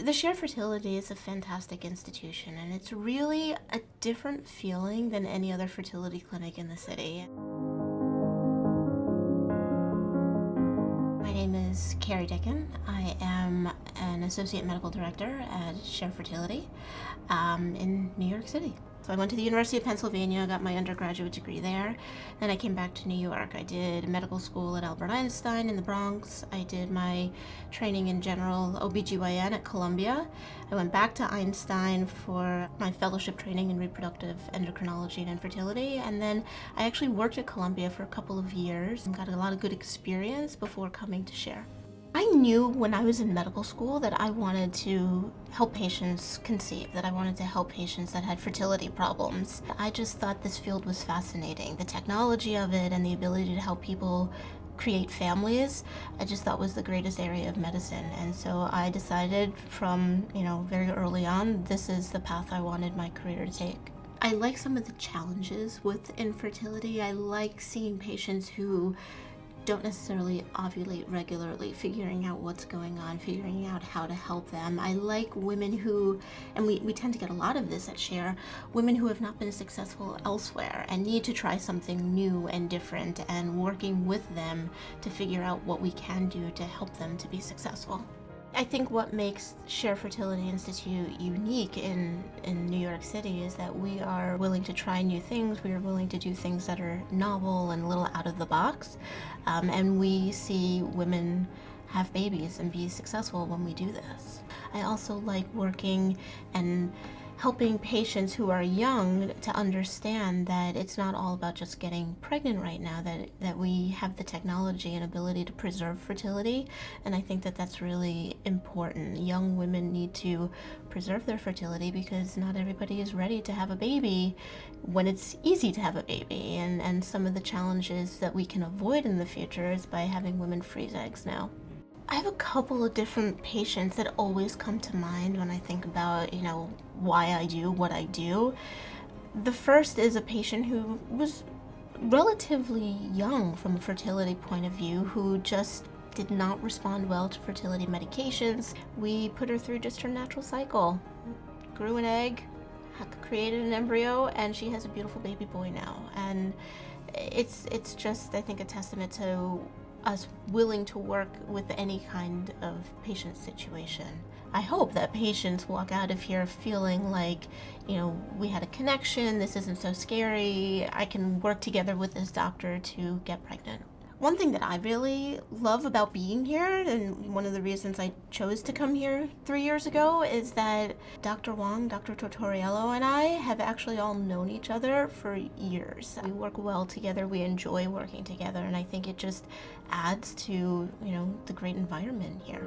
The Share Fertility is a fantastic institution, and it's really a different feeling than any other fertility clinic in the city. My name is Cary Dicken. I am an associate medical director at Share Fertility in New York City. So I went to the University of Pennsylvania, got my undergraduate degree there. Then I came back to New York. I did medical school at Albert Einstein in the Bronx. I did my training in general OBGYN at Columbia. I went back to Einstein for my fellowship training in reproductive endocrinology and infertility. And then I actually worked at Columbia for a couple of years and got a lot of good experience before coming to Share. I knew when I was in medical school that I wanted to help patients conceive, that I wanted to help patients that had fertility problems. I just thought this field was fascinating. The technology of it and the ability to help people create families, I just thought was the greatest area of medicine. And so I decided from, very early on, this is the path I wanted my career to take. I like some of the challenges with infertility. I like seeing patients who don't necessarily ovulate regularly, figuring out what's going on, figuring out how to help them. I like women who, and we tend to get a lot of this at Share, women who have not been successful elsewhere and need to try something new and different, and working with them to figure out what we can do to help them to be successful. I think what makes Share Fertility Institute unique in New York City is that we are willing to try new things. We are willing to do things that are novel and a little out of the box. And we see women have babies and be successful when we do this. I also like working and helping patients who are young to understand that it's not all about just getting pregnant right now, that we have the technology and ability to preserve fertility. And I think that that's really important. Young women need to preserve their fertility because not everybody is ready to have a baby when it's easy to have a baby. And some of the challenges that we can avoid in the future is by having women freeze eggs now. I have a couple of different patients that always come to mind when I think about, why I do what I do. The first is a patient who was relatively young from a fertility point of view, who just did not respond well to fertility medications. We put her through just her natural cycle. Grew an egg, created an embryo, and she has a beautiful baby boy now. And it's just, I think, a testament to us willing to work with any kind of patient situation. I hope that patients walk out of here feeling like, we had a connection, this isn't so scary, I can work together with this doctor to get pregnant. One thing that I really love about being here, and one of the reasons I chose to come here 3 years ago, is that Dr. Wong, Dr. Tortoriello, and I have actually all known each other for years. We work well together, we enjoy working together, and I think it just adds to, the great environment here.